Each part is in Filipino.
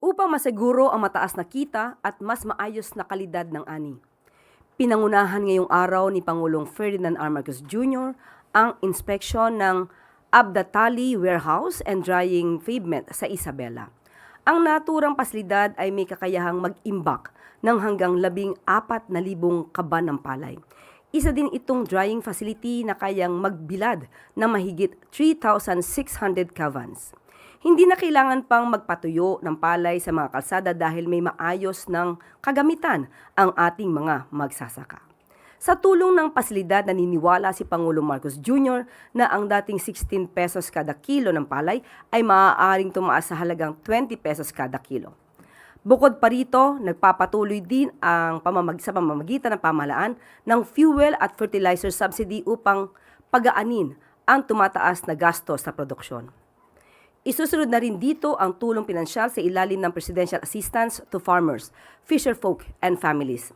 upang masiguro ang mataas na kita at mas maayos na kalidad ng ani. Pinangunahan ngayong araw ni Pangulong Ferdinand R. Marcos Jr. ang inspeksyon ng Abdatali Warehouse and Drying Pavement sa Isabela. Ang naturang pasilidad ay may kakayahang mag-imbak ng hanggang 14,000 kaban ng palay. Isa din itong drying facility na kayang magbilad ng mahigit 3,600 kavans. Hindi na kailangan pang magpatuyo ng palay sa mga kalsada dahil may maayos ng kagamitan ang ating mga magsasaka. Sa tulong ng pasilidad, naniniwala si Pangulong Marcos Jr. na ang dating 16 pesos kada kilo ng palay ay maaaring tumaas sa halagang 20 pesos kada kilo. Bukod pa rito, nagpapatuloy din ang sa pamamagitan ng pamahalaan ng fuel at fertilizer subsidy upang pagaanin ang tumataas na gasto sa produksyon. Isusunod na rin dito ang tulong pinansyal sa ilalim ng Presidential Assistance to Farmers, Fisherfolk and Families.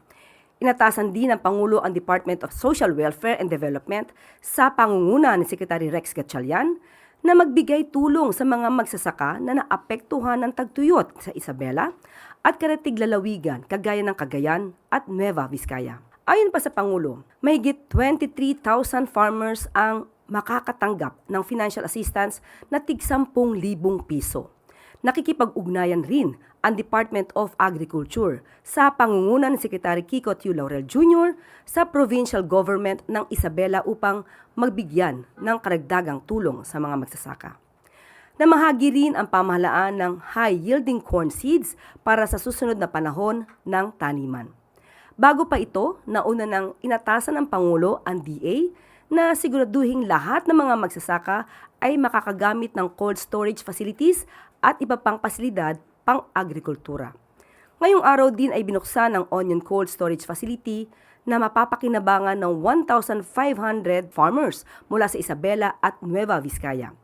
Inatasan din ng Pangulo ang Department of Social Welfare and Development sa pangunguna ni Secretary Rex Gatchalian na magbigay tulong sa mga magsasaka na naapektuhan ng tagtuyot sa Isabela at karatig lalawigan kagaya ng Cagayan at Nueva Vizcaya. Ayon pa sa Pangulo, mahigit 23,000 farmers ang makakatanggap ng financial assistance na tig 10,000 piso. Nakikipag-ugnayan rin ang Department of Agriculture sa pangunguna ni Secretary Kiko Tiu Laurel Jr. sa provincial government ng Isabela upang magbigyan ng karagdagang tulong sa mga magsasaka. Namahagi rin ang pamahalaan ng high-yielding corn seeds para sa susunod na panahon ng taniman. Bago pa ito, nauna nang inatasan ng Pangulo ang DA na siguraduhing lahat ng mga magsasaka ay makakagamit ng cold storage facilities at iba pang pasilidad pang-agrikultura. Ngayong araw din ay binuksan ang Onion Cold Storage Facility na mapapakinabangan ng 1,500 farmers mula sa Isabela at Nueva Vizcaya.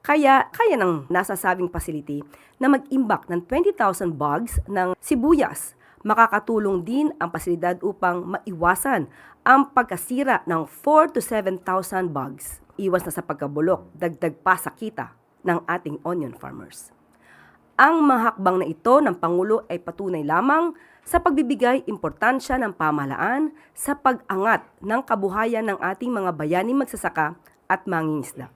Kaya ng nasasabing facility na mag-imbak ng 20,000 bags ng sibuyas. Makakatulong din ang pasilidad upang maiwasan ang pagkasira ng 4,000 to 7,000 bugs. Iwas na sa pagkabulok, dagdag pa sa kita ng ating onion farmers. Ang mga hakbang na ito ng Pangulo ay patunay lamang sa pagbibigay importansya ng pamahalaan sa pag-angat ng kabuhayan ng ating mga bayaning magsasaka at mangingisda.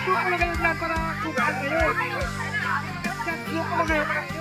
Suko na kayo dyan para sukaan kayo. Suko na kayo.